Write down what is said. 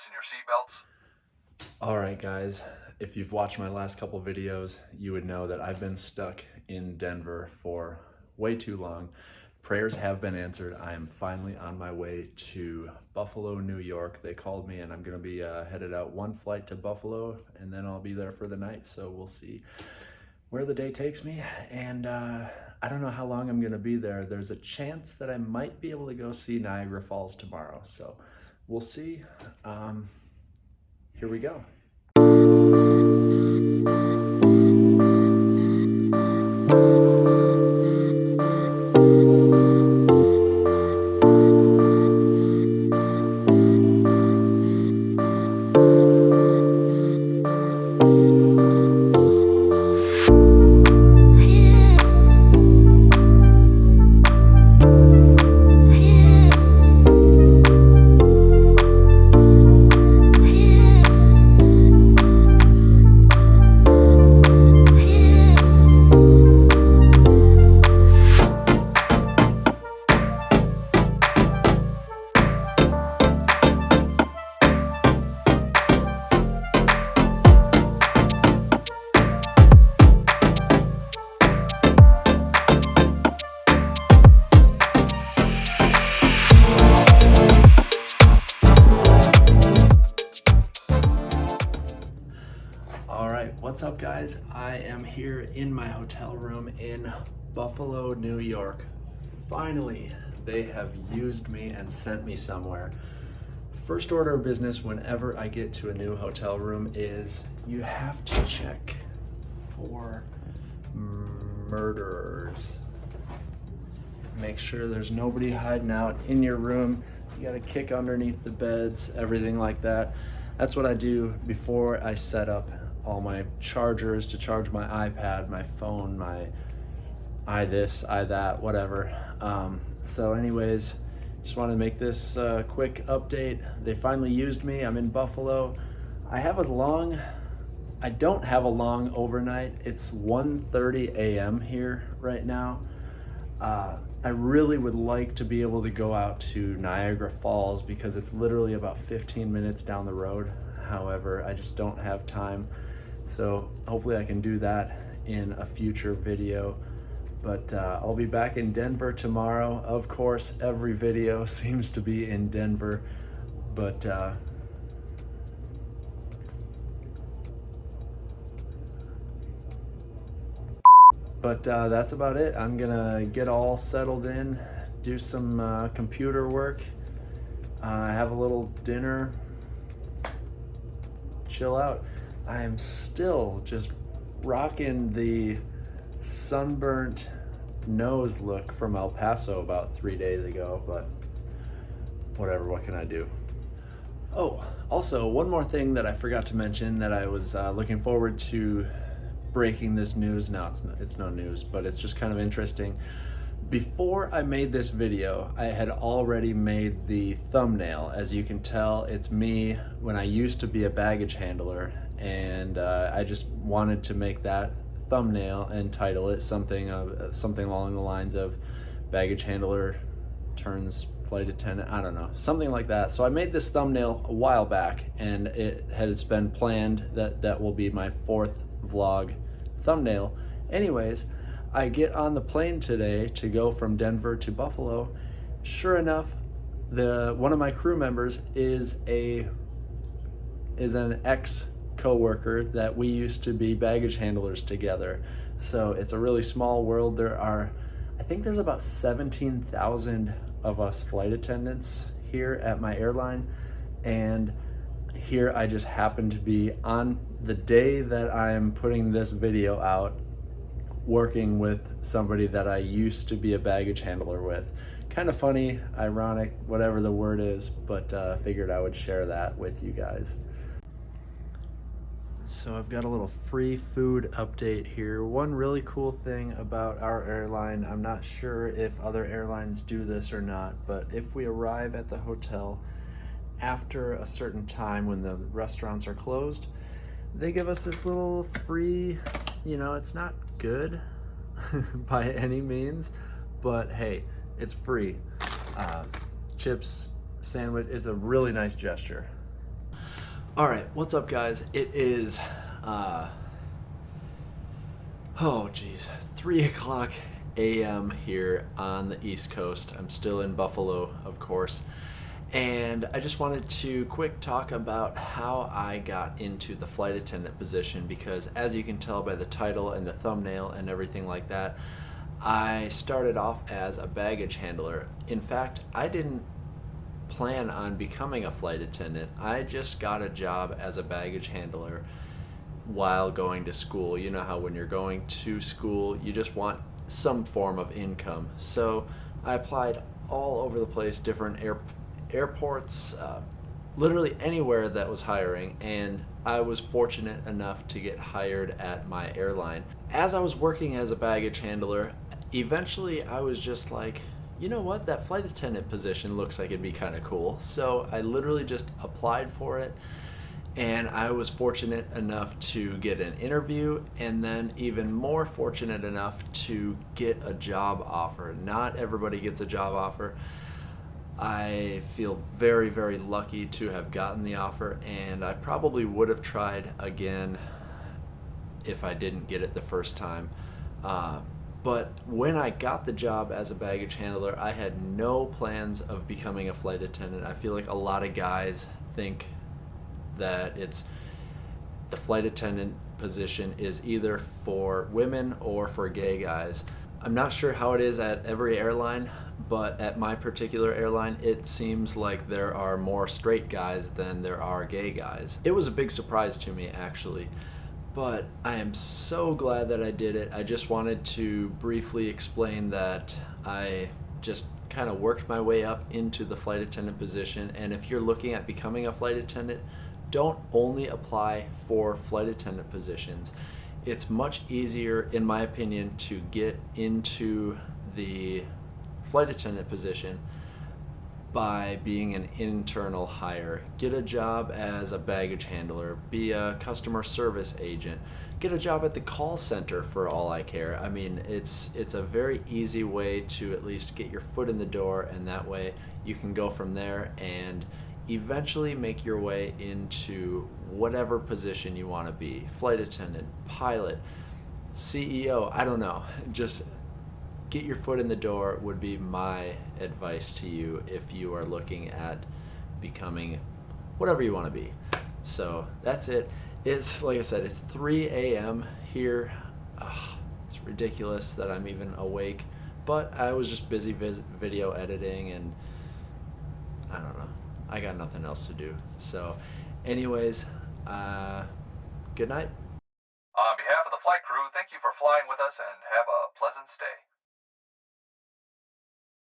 fasten your seatbelts. All right, guys, if you've watched my last couple videos, you would know that I've been stuck in Denver for way too long. Prayers have been answered. I am finally on my way to Buffalo, New York. They called me and I'm gonna be headed out one flight to Buffalo and then I'll be there for the night. So we'll see where the day takes me. And I don't know how long I'm gonna be there. There's a chance that I might be able to go see Niagara Falls tomorrow. So we'll see. Here we go. What's up, guys? I am here in my hotel room in Buffalo, New York. Finally, they have used me and sent me somewhere. First order of business whenever I get to a new hotel room is you have to check for murderers. Make sure there's nobody hiding out in your room. You gotta kick underneath the beds, everything like that. That's what I do before I set up all my chargers to charge my iPad, my phone, my this, that, whatever. So anyways, just wanted to make this quick update. They finally used me. I'm in Buffalo. I don't have a long overnight. It's 1:30 a.m. here right now. I really would like to be able to go out to Niagara Falls because it's literally about 15 minutes down the road. However, I just don't have time. So hopefully I can do that in a future video. But I'll be back in Denver tomorrow. Of course, every video seems to be in Denver. But that's about it. I'm gonna get all settled in, do some computer work, have a little dinner, chill out. I am still just rocking the sunburnt nose look from El Paso about 3 days ago, but whatever, what can I do? Oh, also one more thing that I forgot to mention that I was looking forward to breaking this news. Now it's no news, but it's just kind of interesting. Before I made this video, I had already made the thumbnail. As you can tell, it's me when I used to be a baggage handler, and I just wanted to make that thumbnail and title it something along the lines of baggage handler turns flight attendant. I don't know, something like that. So I made this thumbnail a while back, and it has been planned that will be my 4th vlog thumbnail. Anyways, I get on the plane today to go from Denver to Buffalo. Sure enough, one of my crew members is an ex-coworker that we used to be baggage handlers together. So it's a really small world. I think there's about 17,000 of us flight attendants here at my airline, and here I just happen to be on the day that I am putting this video out, working with somebody that I used to be a baggage handler with. Kind of funny, ironic, whatever the word is, but figured I would share that with you guys. So I've got a little free food update here. One really cool thing about our airline, I'm not sure if other airlines do this or not, but if we arrive at the hotel after a certain time when the restaurants are closed, they give us this little free, it's not good by any means, but hey, it's free. Chips, sandwich, it's a really nice gesture. All right, what's up, guys? It is, uh, oh geez, 3 o'clock a.m. here on the East Coast. I'm still in Buffalo, of course, and I just wanted to quick talk about how I got into the flight attendant position because, as you can tell by the title and the thumbnail and everything like that, I started off as a baggage handler. In fact, I didn't plan on becoming a flight attendant. I just got a job as a baggage handler while going to school. You know how when you're going to school, you just want some form of income. So I applied all over the place, different airports, literally anywhere that was hiring, and I was fortunate enough to get hired at my airline. As I was working as a baggage handler, eventually I was just like, you know what, that flight attendant position looks like it'd be kind of cool. So I literally just applied for it, and I was fortunate enough to get an interview, and then even more fortunate enough to get a job offer. Not everybody gets a job offer. I feel very, very lucky to have gotten the offer, and I probably would have tried again if I didn't get it the first time. Uh, but when I got the job as a baggage handler, I had no plans of becoming a flight attendant. I feel like a lot of guys think that it's the flight attendant position is either for women or for gay guys. I'm not sure how it is at every airline, but at my particular airline, it seems like there are more straight guys than there are gay guys. It was a big surprise to me, actually, but I am so glad that I did it. I just wanted to briefly explain that I just kind of worked my way up into the flight attendant position, and if you're looking at becoming a flight attendant, don't only apply for flight attendant positions. It's much easier, in my opinion, to get into the flight attendant position by being an internal hire. Get a job as a baggage handler, be a customer service agent, get a job at the call center for all I care. I mean, it's a very easy way to at least get your foot in the door, and that way you can go from there and eventually make your way into whatever position you want to be. Flight attendant, pilot, CEO, I don't know. Just get your foot in the door would be my advice to you if you are looking at becoming whatever you want to be. So that's it. It's like I said, it's 3 a.m. here. It's ridiculous that I'm even awake, but I was just busy video editing, and I don't know. I got nothing else to do. So, anyways, good night. On behalf of the flight crew, thank you for flying with us and have a pleasant stay.